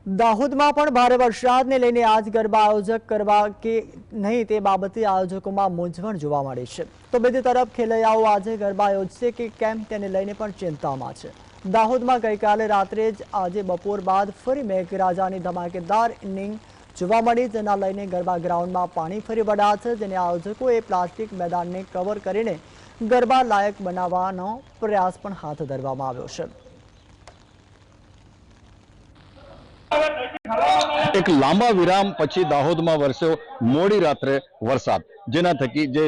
દાહોદમાં પણ ભારે વરસાદને લઈને આજ ગરબા આયોજક કરવા કે નહીં તે બાબતે આયોજકોમાં મૂંઝવણ જોવા મળી છે। તો બીજી તરફ ખેલૈયાઓ આજે ગરબા યોજશે કે કેમ તેને લઈને પણ ચિંતામાં છે। દાહોદમાં ગઈકાલે રાત્રે જ આજે બપોર બાદ ફરી મેઘરાજાની ધમાકેદાર ઇનિંગ જોવા મળી, જેના લઈને ગરબા ગ્રાઉન્ડમાં પાણી ફરી વળ્યા છે, જેને આયોજકોએ પ્લાસ્ટિક મેદાનને કવર કરીને ગરબા લાયક બનાવવાનો પ્રયાસ પણ હાથ ધરવામાં આવ્યો છે। एक लांबा विराम पछी दाहोद में वरस्यो मोड़ी रात्रे वरसाद, जेना थकी जे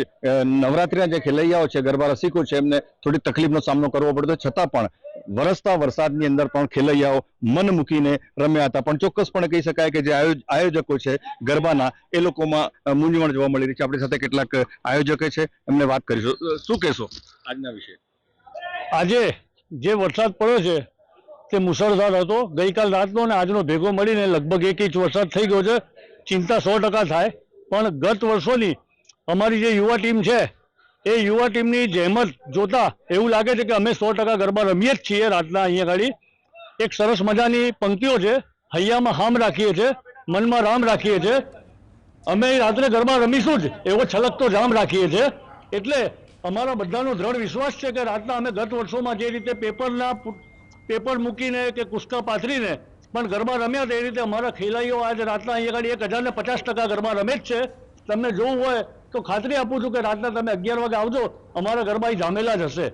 नवरात्रिना जे खेलैयाओ छे, गरबा रसिको छे, एमने थोड़ी तकलीफनो सामनो करवो पड्यो। छतां पण वरसता वरसादनी अंदर पण खेलैयाओ मन मूकीने रम्या हता। पण ચોક્કસપણે કહી શકાય કે જે આયોજકો છે ગરબાના એ લોકોમાં મૂંઝવણ જોવા મળી રહી છે। આપણી સાથે કેટલાક આયોજકો છે, એમને વાત કરીશું। શું કહેશો આજના વિશે? આજે જે વરસાદ પડ્યો છે તે મુસળધાર હતો। ગઈકાલ રાતનો અને આજનો ભેગો મળીને લગભગ 1 ઇંચ વરસાદ થઈ ગયો છે। ચિંતા 100% થાય, પણ ગત વર્ષોની અમારી જે યુવા ટીમ છે એ યુવા ટીમની જહેમત જોતા એવું લાગે છે કે અમે 100% ગરબા રમીએ જ છીએ। રાતના અહીંયા ગાડી એક સરસ મજાની પંક્તિઓ છે, હૈયામાં હામ રાખીએ છીએ, મનમાં રામ રાખીએ છીએ। અમે રાત્રે ગરબા રમીશું જ એવો છલકતો જામ રાખીએ છીએ। એટલે અમારા બધાનો દ્રઢ વિશ્વાસ છે કે રાતના અમે ગત વર્ષોમાં જે રીતે પેપર મૂકીને કે કુસ્કા પાથરીને પણ ગરબા રમ્યા તે રીતે અમારા ખેલાડીઓ આજે રાતના અહીંયા આગળ 1050% ગરબા રમે જ છે। તમને જોવું હોય તો ખાતરી આપું છું કે રાતના તમે 11 વાગે આવજો, અમારા ગરબા જામેલા જ હશે।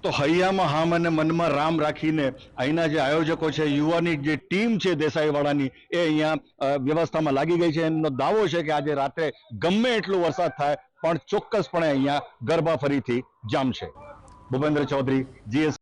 તો હૈયામાં હામ અને મનમાં રામ રાખીને અહીંના જે આયોજકો છે, યુવાની જે ટીમ છે દેસાઈવાળાની, એ અહીંયા વ્યવસ્થામાં લાગી ગઈ છે। એમનો દાવો છે કે આજે રાત્રે ગમે એટલો વરસાદ થાય પણ ચોક્કસપણે અહીંયા ગરબા ફરીથી જામશે। ભૂપેન્દ્ર ચૌધરી, GS